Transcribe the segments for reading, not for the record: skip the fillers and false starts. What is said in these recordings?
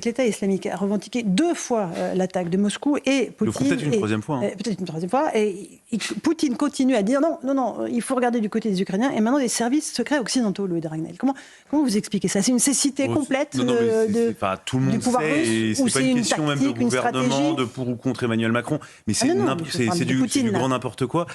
que l'État islamique a revendiqué 2 fois l'attaque de Moscou et Poutine... Le font peut-être une troisième fois. Peut-être une troisième fois. Et Poutine continue à dire non, il faut regarder du côté des Ukrainiens. Et maintenant, des services secrets occidentaux, Louis de Ragnel. Comment vous expliquez ça? C'est une cécité complète tout le monde du pouvoir sait, russe, et ou c'est pas une question tactique, même de gouvernement, de pour ou contre Emmanuel Macron, mais c'est du grand n'importe quoi,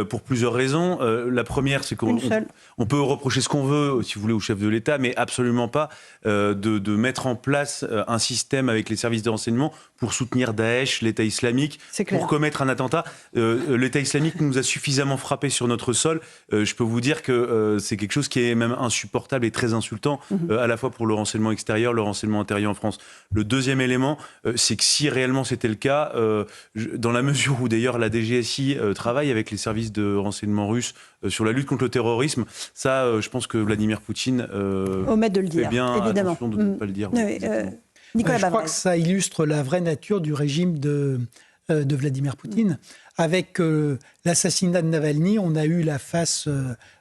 pour plusieurs raisons. La première, c'est qu'on peut reprocher ce qu'on veut, si vous voulez, au chef de l'État, mais absolument pas de mettre en place un système avec les services de renseignement pour soutenir Daesh, l'État islamique, pour commettre un attentat. L'État islamique nous a suffisamment frappé sur notre sol. Je peux vous dire que c'est quelque chose qui est même insupportable et très insultant, à la fois pour le renseignement extérieur, le renseignement intérieur en France. Le deuxième élément, c'est que si réellement c'était le cas, dans la mesure où d'ailleurs la DGSI travaille avec les services de renseignement russes sur la lutte contre le terrorisme, ça, je pense que Vladimir Poutine omet de le dire, bien évidemment. Attention de ne pas le dire. Nicolas je crois que ça illustre la vraie nature du régime de Vladimir Poutine. Avec l'assassinat de Navalny, on a eu la face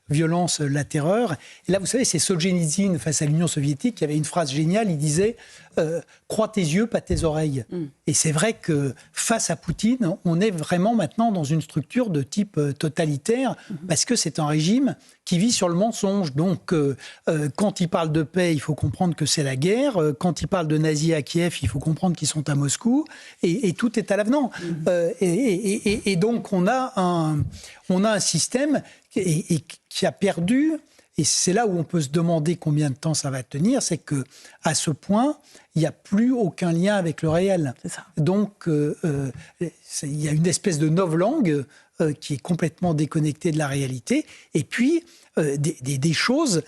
violence, la terreur. Et là, vous savez, c'est Solzhenitsyn face à l'Union soviétique qui avait une phrase géniale. Il disait « crois tes yeux, pas tes oreilles ». Et c'est vrai que face à Poutine, on est vraiment maintenant dans une structure de type totalitaire parce que c'est un régime qui vit sur le mensonge. Donc, quand il parle de paix, il faut comprendre que c'est la guerre. Quand il parle de nazis à Kiev, il faut comprendre qu'ils sont à Moscou. Et tout est à l'avenant. Et donc, on a un système qui a perdu, et c'est là où on peut se demander combien de temps ça va tenir, c'est qu'à ce point, il n'y a plus aucun lien avec le réel. C'est ça. Donc, il y a une espèce de novlangue qui est complètement déconnectée de la réalité, et puis des choses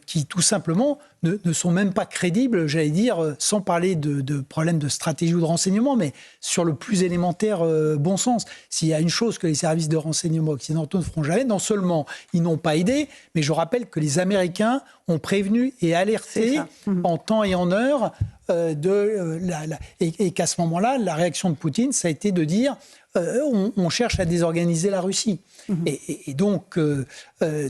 qui, tout simplement, ne sont même pas crédibles, j'allais dire, sans parler de problèmes de stratégie ou de renseignement, mais sur le plus élémentaire bon sens. S'il y a une chose que les services de renseignement occidentaux ne feront jamais, non seulement ils n'ont pas aidé, mais je rappelle que les Américains ont prévenu et alerté en temps et en heure et qu'à ce moment-là, la réaction de Poutine, ça a été de dire on cherche à désorganiser la Russie. Et donc,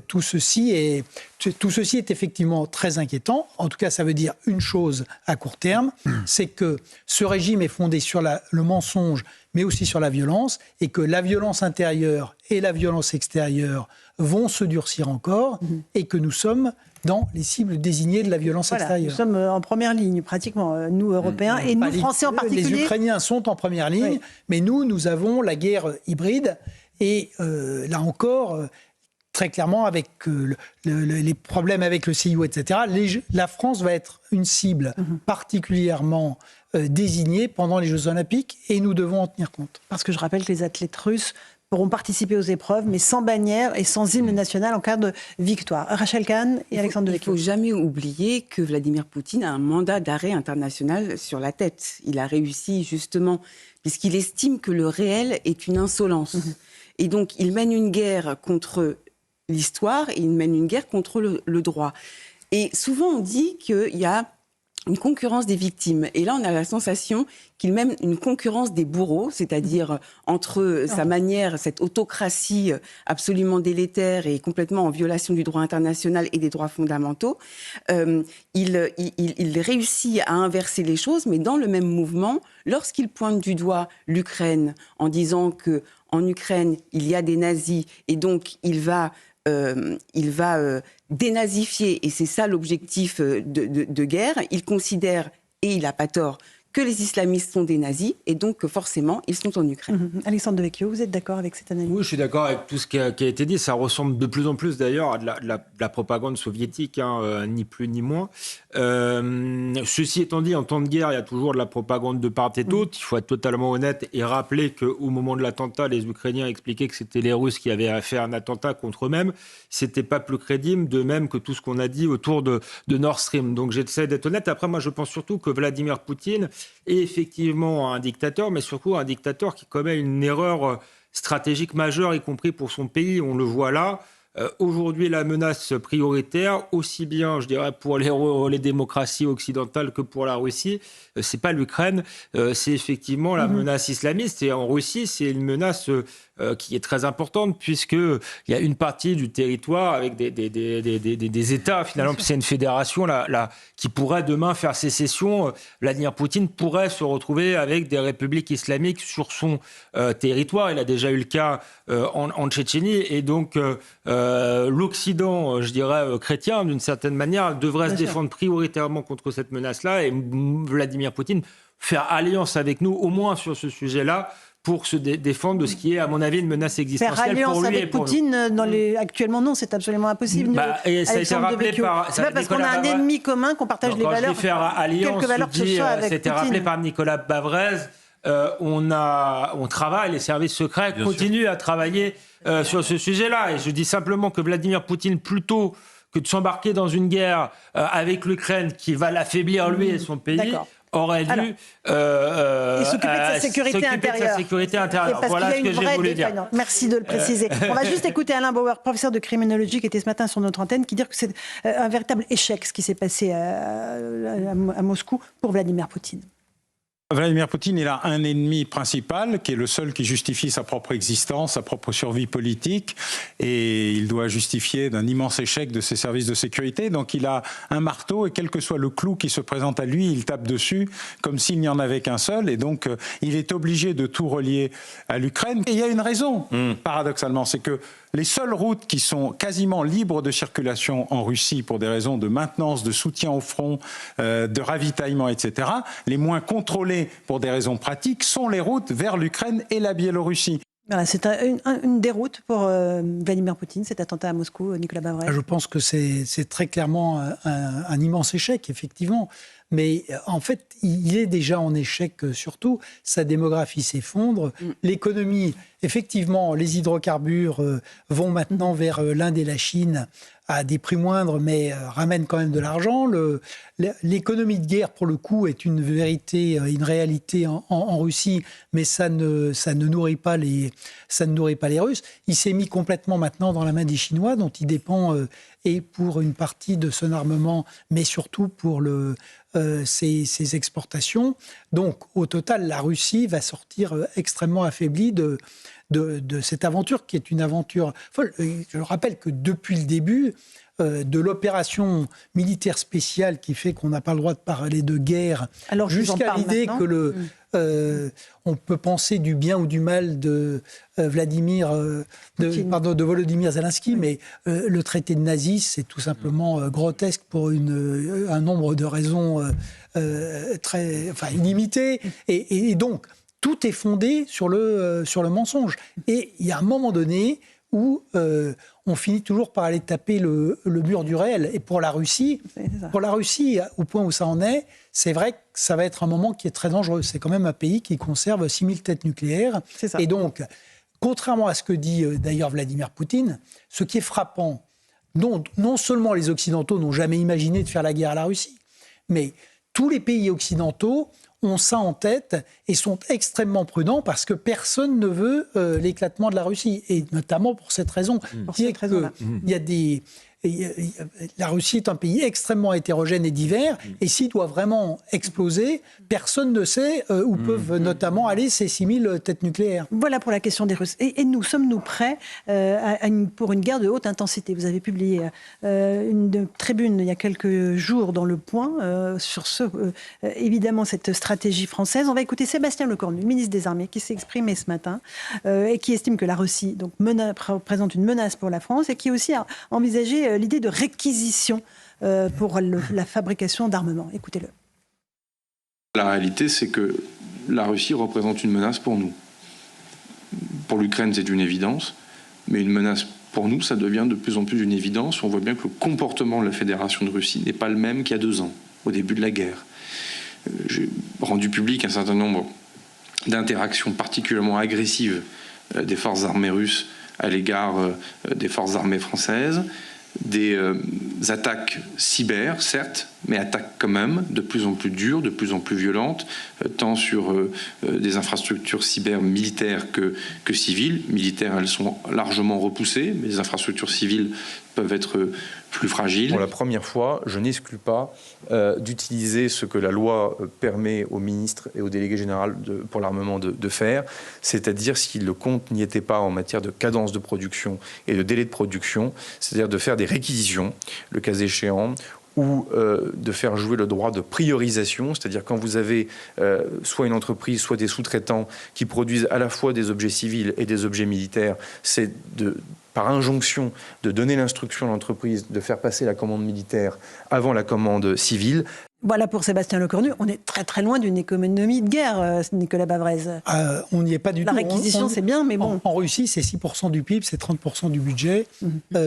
tout ceci est effectivement très inquiétant. En tout cas, ça veut dire une chose à court terme, c'est que ce régime est fondé sur le mensonge, mais aussi sur la violence, et que la violence intérieure et la violence extérieure vont se durcir encore, et que nous sommes dans les cibles désignées de la violence extérieure. Nous sommes en première ligne, pratiquement, nous, Européens, et nous, Français en particulier. Les Ukrainiens sont en première ligne, mais nous avons la guerre hybride, et là encore, très clairement, avec les problèmes avec le CIO, etc., la France va être une cible particulièrement désignée pendant les Jeux Olympiques, et nous devons en tenir compte. Parce que je rappelle que les athlètes russes pourront participer aux épreuves, mais sans bannière et sans hymne national en cas de victoire. Rachel Kahn et Alexandre Devecchio. Il ne faut jamais oublier que Vladimir Poutine a un mandat d'arrêt international sur la tête. Il a réussi justement, puisqu'il estime que le réel est une insolence. Et donc, il mène une guerre contre l'histoire et il mène une guerre contre le droit. Et souvent, on dit qu'il y a une concurrence des victimes. Et là, on a la sensation qu'il mène une concurrence des bourreaux, c'est-à-dire entre sa manière, cette autocratie absolument délétère et complètement en violation du droit international et des droits fondamentaux. Il réussit à inverser les choses, mais dans le même mouvement, lorsqu'il pointe du doigt l'Ukraine en disant qu'en Ukraine, il y a des nazis et donc il va dénazifier, et c'est ça l'objectif de guerre. Il considère, et il n'a pas tort, que les islamistes sont des nazis, et donc que forcément, ils sont en Ukraine. Alexandre Devecchio, vous êtes d'accord avec cette analyse? Oui, je suis d'accord avec tout ce qui a été dit. Ça ressemble de plus en plus d'ailleurs à de la propagande soviétique, ni plus ni moins. Ceci étant dit, en temps de guerre, il y a toujours de la propagande de part et d'autre. Il faut être totalement honnête et rappeler qu'au moment de l'attentat, les Ukrainiens expliquaient que c'était les Russes qui avaient fait un attentat contre eux-mêmes. C'était pas plus crédible, de même que tout ce qu'on a dit autour de Nord Stream. Donc j'essaie d'être honnête. Après, moi, je pense surtout que Vladimir Poutine est effectivement un dictateur, mais surtout un dictateur qui commet une erreur stratégique majeure, y compris pour son pays. On le voit là. aujourd'hui la menace prioritaire, aussi bien, je dirais, pour les démocraties occidentales que pour la Russie, c'est pas l'Ukraine, c'est effectivement la menace islamiste. Et en Russie, c'est une menace qui est très importante, puisqu'il y a une partie du territoire avec des États, finalement, c'est une fédération là, qui pourrait demain faire sécession. Vladimir Poutine pourrait se retrouver avec des républiques islamiques sur son territoire. Il a déjà eu le cas en Tchétchénie. Et donc, l'Occident, je dirais, chrétien, d'une certaine manière, devrait se défendre prioritairement contre cette menace-là. Et Vladimir Poutine faire alliance avec nous, au moins sur ce sujet-là, pour se défendre de ce qui est, à mon avis, une menace existentielle pour lui. Faire alliance avec Poutine, actuellement, non, c'est absolument impossible. Et ça a été rappelé par... C'est pas parce qu'on a un ennemi commun qu'on partage les valeurs. Faire alliance, c'était rappelé par Nicolas Bavrez. On travaille, les services secrets continuent à travailler sur ce sujet-là. Et je dis simplement que Vladimir Poutine, plutôt que de s'embarquer dans une guerre avec l'Ukraine qui va l'affaiblir, lui et son pays... aurait dû s'occuper de sa sécurité intérieure. Voilà ce que j'ai voulu dire. Merci de le préciser. On va juste écouter Alain Bauer, professeur de criminologie, qui était ce matin sur notre antenne, qui dit que c'est un véritable échec ce qui s'est passé à Moscou pour Vladimir Poutine. Vladimir Poutine, il a un ennemi principal, qui est le seul qui justifie sa propre existence, sa propre survie politique, et il doit justifier d'un immense échec de ses services de sécurité. Donc il a un marteau, et quel que soit le clou qui se présente à lui, il tape dessus, comme s'il n'y en avait qu'un seul, et donc il est obligé de tout relier à l'Ukraine. Et il y a une raison, paradoxalement, c'est que les seules routes qui sont quasiment libres de circulation en Russie pour des raisons de maintenance, de soutien au front, de ravitaillement, etc., les moins contrôlées pour des raisons pratiques, sont les routes vers l'Ukraine et la Biélorussie. Voilà, c'est une déroute pour Vladimir Poutine, cet attentat à Moscou, Nicolas Bavrez. Je pense que c'est très clairement un immense échec, effectivement. Mais en fait, il est déjà en échec surtout. Sa démographie s'effondre. L'économie, effectivement, les hydrocarbures vont maintenant vers l'Inde et la Chine à des prix moindres, mais ramènent quand même de l'argent. L'économie de guerre, pour le coup, est une vérité, une réalité en Russie, mais ça ne nourrit pas les Russes. Il s'est mis complètement maintenant dans la main des Chinois, dont il dépend et pour une partie de son armement, mais surtout pour ses exportations. Donc, au total, la Russie va sortir extrêmement affaiblie de cette aventure, qui est une aventure folle. Je rappelle que depuis le début de l'opération militaire spéciale qui fait qu'on n'a pas le droit de parler de guerre, jusqu'à l'idée que on peut penser du bien ou du mal de de Volodymyr Zelensky, mais le traité de Nazi, c'est tout simplement grotesque pour un nombre de raisons illimitées. Et donc, tout est fondé sur le mensonge. Et il y a un moment donné où on finit toujours par aller taper le mur du réel. Et pour la Russie, au point où ça en est, c'est vrai que ça va être un moment qui est très dangereux. C'est quand même un pays qui conserve 6000 têtes nucléaires. Et donc, contrairement à ce que dit d'ailleurs Vladimir Poutine, ce qui est frappant, non seulement les Occidentaux n'ont jamais imaginé de faire la guerre à la Russie, mais tous les pays occidentaux ont ça en tête et sont extrêmement prudents parce que personne ne veut l'éclatement de la Russie. Et notamment pour cette raison. La Russie est un pays extrêmement hétérogène et divers, et s'il doit vraiment exploser, personne ne sait où peuvent notamment aller ces 6000 têtes nucléaires. Voilà pour la question des Russes. Et nous, sommes-nous prêts pour une guerre de haute intensité ? Vous avez publié une tribune il y a quelques jours dans Le Point sur évidemment cette stratégie française. On va écouter Sébastien Lecornu, ministre des Armées, qui s'est exprimé ce matin et qui estime que la Russie représente une menace pour la France et qui aussi a envisagé l'idée de réquisition pour la fabrication d'armements. Écoutez-le. La réalité, c'est que la Russie représente une menace pour nous. Pour l'Ukraine, c'est une évidence, mais une menace pour nous, ça devient de plus en plus une évidence. On voit bien que le comportement de la Fédération de Russie n'est pas le même qu'il y a 2 ans, au début de la guerre. J'ai rendu public un certain nombre d'interactions particulièrement agressives des forces armées russes à l'égard des forces armées françaises, des attaques cyber, certes, mais attaques quand même de plus en plus dures, de plus en plus violentes, tant sur des infrastructures cyber militaires que civiles. Militaires, elles sont largement repoussées, mais les infrastructures civiles peuvent être plus fragiles. Pour la première fois, je n'exclus pas d'utiliser ce que la loi permet au ministre et au délégué général pour l'armement de faire, c'est-à-dire, si le compte n'y était pas en matière de cadence de production et de délai de production, c'est-à-dire de faire des réquisitions, le cas échéant, ou de faire jouer le droit de priorisation, c'est-à-dire quand vous avez soit une entreprise, soit des sous-traitants qui produisent à la fois des objets civils et des objets militaires, c'est par injonction de donner l'instruction à l'entreprise de faire passer la commande militaire avant la commande civile. Voilà pour Sébastien Lecornu. On est très très loin d'une économie de guerre, Nicolas Bavrez. On n'y est pas du tout. La réquisition, c'est bien, mais bon. En Russie, c'est 6% du PIB, c'est 30% du budget.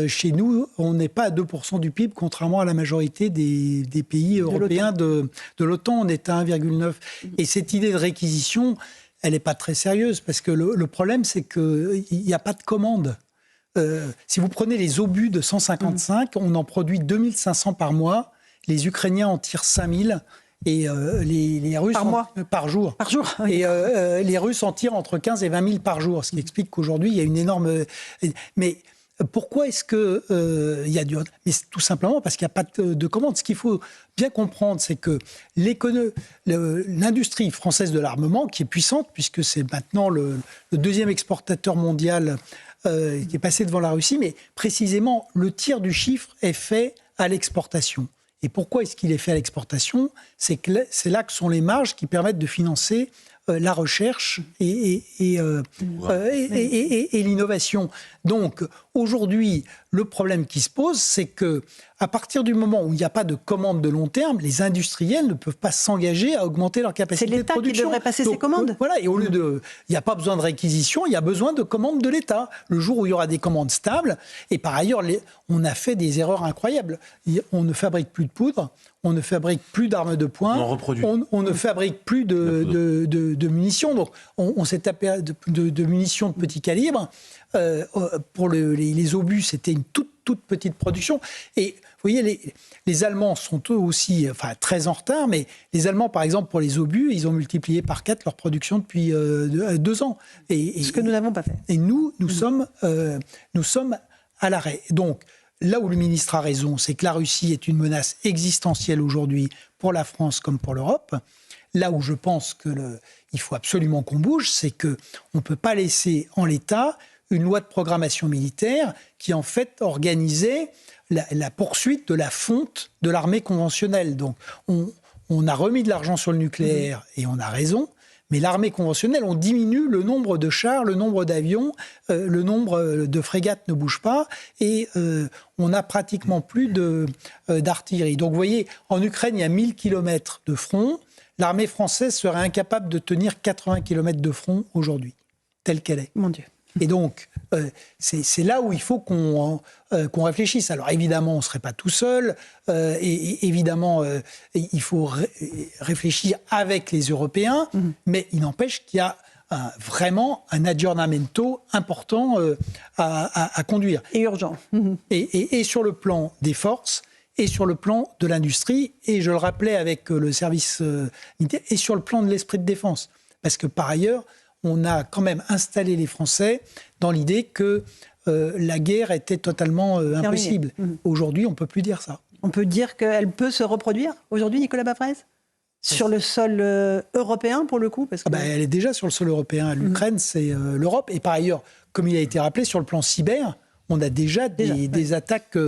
Chez nous, on n'est pas à 2% du PIB, contrairement à la majorité des pays européens de l'OTAN. On est à 1,9%. Et cette idée de réquisition, elle n'est pas très sérieuse, parce que le problème, c'est qu'il n'y a pas de commande. Si vous prenez les obus de 155, on en produit 2500 par mois. Les Ukrainiens en tirent 5000 et les Russes par jour. Par jour. Oui. Et les Russes en tirent entre 15 et 20 000 par jour, ce qui explique qu'aujourd'hui il y a une énorme. Mais pourquoi est-ce que il y a du. Mais c'est tout simplement parce qu'il n'y a pas de commande. Ce qu'il faut bien comprendre, c'est que l'industrie française de l'armement, qui est puissante, puisque c'est maintenant le deuxième exportateur mondial. Qui est passé devant la Russie, mais précisément, le tiers du chiffre est fait à l'exportation. Et pourquoi est-ce qu'il est fait à l'exportation ? C'est là que sont les marges qui permettent de financer la recherche et l'innovation. Donc, aujourd'hui, le problème qui se pose, c'est que à partir du moment où il n'y a pas de commande de long terme, les industriels ne peuvent pas s'engager à augmenter leur capacité de production. C'est l'État qui devrait passer ses commandes. Voilà, et au lieu il n'y a pas besoin de réquisition, il y a besoin de commandes de l'État. Le jour où il y aura des commandes stables, et par ailleurs, on a fait des erreurs incroyables. On ne fabrique plus de poudre, on ne fabrique plus d'armes de poing, on ne fabrique plus de munitions. Donc, on s'est tapé de munitions de petit calibre. Pour les obus, c'était une toute petite production. Et vous voyez, les Allemands sont eux aussi très en retard, mais les Allemands, par exemple, pour les obus, ils ont multiplié par 4 leur production depuis 2 ans. Ce que nous n'avons pas fait. Et nous sommes à l'arrêt. Donc, là où le ministre a raison, c'est que la Russie est une menace existentielle aujourd'hui pour la France comme pour l'Europe. Là où je pense qu'il faut absolument qu'on bouge, c'est qu'on ne peut pas laisser en l'état une loi de programmation militaire qui, en fait, organisait la poursuite de la fonte de l'armée conventionnelle. Donc, on a remis de l'argent sur le nucléaire, et on a raison, mais l'armée conventionnelle, on diminue le nombre de chars, le nombre d'avions, le nombre de frégates ne bouge pas, et on n'a pratiquement plus d'artillerie. Donc, vous voyez, en Ukraine, il y a 1000 km de front. L'armée française serait incapable de tenir 80 km de front aujourd'hui, telle qu'elle est. Mon Dieu. Et donc, c'est là où il faut qu'on réfléchisse. Alors évidemment, on ne serait pas tout seul. Et évidemment, il faut réfléchir avec les Européens. Mais il n'empêche qu'il y a vraiment un aggiornamento important à conduire. Et urgent. Et sur le plan des forces, et sur le plan de l'industrie, et je le rappelais avec le service militaire, et sur le plan de l'esprit de défense. Parce que par ailleurs, on a quand même installé les Français dans l'idée que la guerre était totalement impossible. Aujourd'hui, on ne peut plus dire ça. On peut dire qu'elle peut se reproduire aujourd'hui, Nicolas Bavrez ? Sur le sol européen, pour le coup parce que... Elle est déjà sur le sol européen. L'Ukraine, c'est l'Europe. Et par ailleurs, comme il a été rappelé, sur le plan cyber, on a déjà des attaques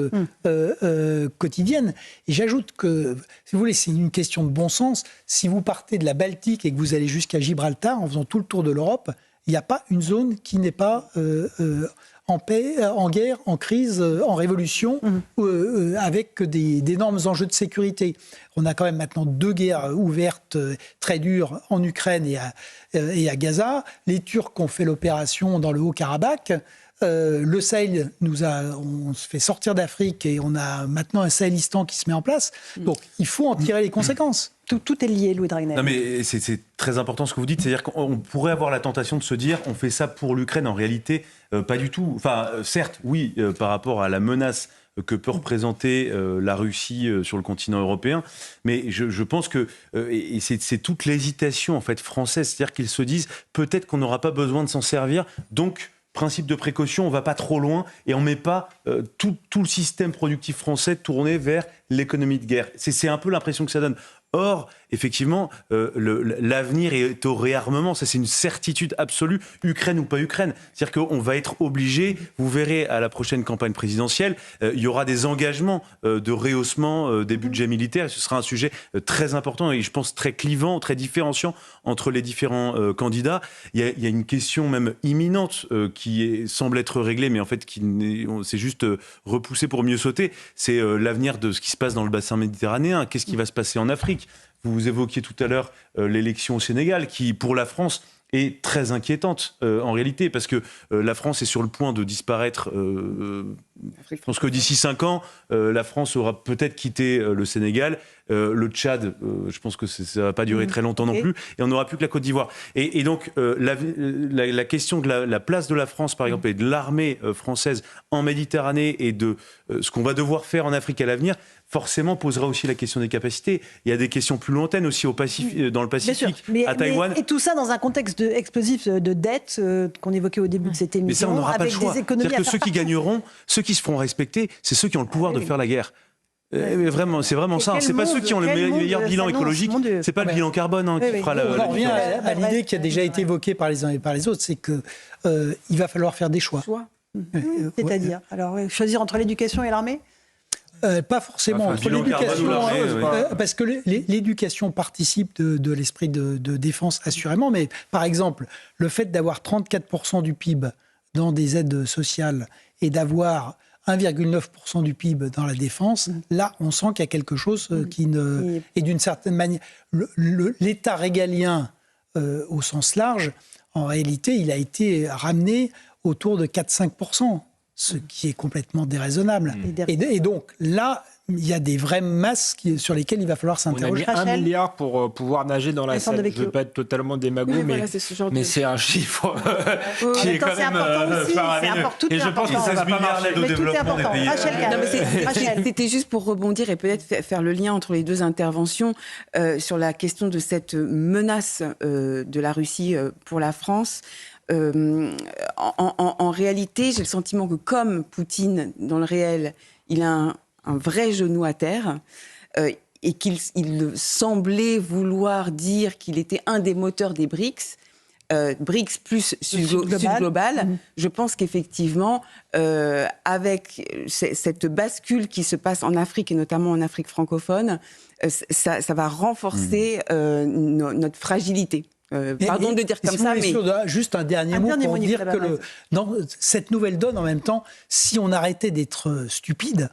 quotidiennes. Et j'ajoute que, si vous voulez, c'est une question de bon sens. Si vous partez de la Baltique et que vous allez jusqu'à Gibraltar, en faisant tout le tour de l'Europe, il n'y a pas une zone qui n'est pas en paix, en guerre, en crise, en révolution, avec d'énormes enjeux de sécurité. On a quand même maintenant 2 guerres ouvertes très dures en Ukraine et à Gaza. Les Turcs ont fait l'opération dans le Haut-Karabakh. Le Sahel on se fait sortir d'Afrique et on a maintenant un Sahelistan qui se met en place. Donc, il faut en tirer les conséquences. Tout est lié, Louis Dragnel. Non, mais c'est très important ce que vous dites. C'est-à-dire qu'on pourrait avoir la tentation de se dire on fait ça pour l'Ukraine. En réalité, pas du tout. Enfin, certes, oui, par rapport à la menace que peut représenter la Russie sur le continent européen. Mais je pense que et c'est toute l'hésitation en fait française, c'est-à-dire qu'ils se disent peut-être qu'on n'aura pas besoin de s'en servir, donc principe de précaution, on ne va pas trop loin et on ne met pas tout le système productif français tourné vers l'économie de guerre. C'est un peu l'impression que ça donne. Or, effectivement, l'avenir est au réarmement. Ça, c'est une certitude absolue, Ukraine ou pas Ukraine. C'est-à-dire qu'on va être obligé, vous verrez à la prochaine campagne présidentielle, il y aura des engagements de rehaussement des budgets militaires. Et ce sera un sujet très important et je pense très clivant, très différenciant entre les différents candidats. Il y a une question même imminente qui semble être réglée, mais en fait, c'est juste repoussé pour mieux sauter. C'est l'avenir de ce qui se passe dans le bassin méditerranéen. Qu'est-ce qui va se passer en Afrique ? Vous évoquiez tout à l'heure l'élection au Sénégal, qui, pour la France, est très inquiétante en réalité, parce que la France est sur le point de disparaître. Je pense que d'ici 5 ans, la France aura peut-être quitté le Sénégal. Le Tchad, je pense que ça ne va pas durer très longtemps non plus, et on n'aura plus que la Côte d'Ivoire. Et donc, la question de la place de la France, par exemple, et de l'armée française en Méditerranée, et de ce qu'on va devoir faire en Afrique à l'avenir, forcément posera aussi la question des capacités. Il y a des questions plus lointaines aussi dans le Pacifique, à Taïwan. Et tout ça dans un contexte explosif de dette qu'on évoquait au début de cette émission. Mais ça, on n'aura pas le choix. C'est-à-dire que ceux qui gagneront, ceux qui se feront respecter, c'est ceux qui ont le pouvoir de faire la guerre. Vraiment, c'est vraiment ça. C'est pas ceux qui ont le meilleur bilan écologique. C'est pas le bilan carbone qui fera la. On revient à l'idée qui a déjà été évoquée par les uns et par les autres, c'est que il va falloir faire des choix. C'est-à-dire, alors choisir entre l'éducation et l'armée. Pas forcément entre l'éducation, parce que l'éducation participe de l'esprit de défense assurément, mais par exemple, le fait d'avoir 34% du PIB dans des aides sociales et d'avoir 1,9% du PIB dans la défense, là, on sent qu'il y a quelque chose qui ne... Et d'une certaine manière, l'État régalien, au sens large, en réalité, il a été ramené autour de 4-5%. Ce qui est complètement déraisonnable. Et donc là, il y a des vraies masses sur lesquelles il va falloir s'interroger. On a mis 1 milliard pour pouvoir nager dans la Seine. Je ne veux pas être totalement démago, mais c'est un chiffre qui est quand même faramineux. Et je pense que ça va pas marcher au développement des pays. C'était juste pour rebondir et peut-être faire le lien entre les deux interventions sur la question de cette menace de la Russie pour la France. En réalité, j'ai le sentiment que comme Poutine, dans le réel, il a un vrai genou à terre et qu'il semblait vouloir dire qu'il était un des moteurs des BRICS, BRICS plus Sud global, je pense qu'effectivement, avec cette bascule qui se passe en Afrique et notamment en Afrique francophone, ça va renforcer notre fragilité. Pardon de dire comme ça, mais... Juste un dernier mot pour dire que dans cette nouvelle donne, en même temps, si on arrêtait d'être stupide,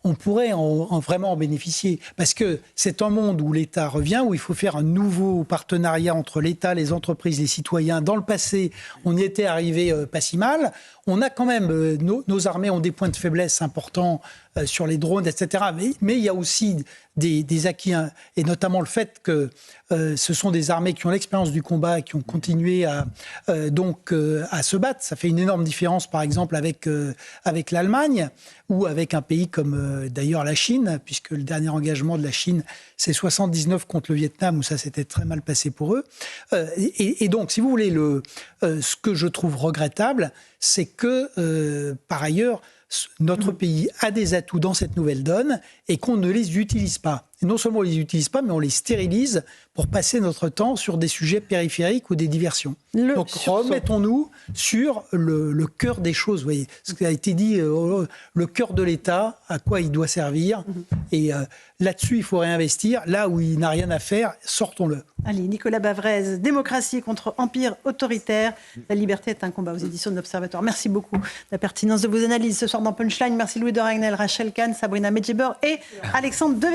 on pourrait vraiment en bénéficier. Parce que c'est un monde où l'État revient, où il faut faire un nouveau partenariat entre l'État, les entreprises, les citoyens. Dans le passé, on y était arrivé pas si mal. On a quand même... nos armées ont des points de faiblesse importants sur les drones, etc. Mais il y a aussi des acquis, et notamment le fait que ce sont des armées qui ont l'expérience du combat et qui ont continué à se battre. Ça fait une énorme différence, par exemple, avec l'Allemagne ou avec un pays comme d'ailleurs la Chine, puisque le dernier engagement de la Chine, c'est 79 contre le Vietnam, où ça s'était très mal passé pour eux. Et donc, si vous voulez, ce que je trouve regrettable, c'est que, par ailleurs, notre pays a des atouts dans cette nouvelle donne et qu'on ne les utilise pas. Et non seulement on ne les utilise pas, mais on les stérilise pour passer notre temps sur des sujets périphériques ou des diversions. Donc remettons-nous sur le cœur des choses. Vous voyez, ce qui a été dit, le cœur de l'État, à quoi il doit servir. Et là-dessus, il faut réinvestir. Là où il n'a rien à faire, sortons-le. Allez, Nicolas Bavrez, Démocratie contre empire autoritaire. La liberté est un combat, aux éditions de l'Observatoire. Merci beaucoup de la pertinence de vos analyses ce soir dans Punchline. Merci Louis de Ragnel, Rachel Kahn, Sabrina Medjeber et Alexandre Deverdier.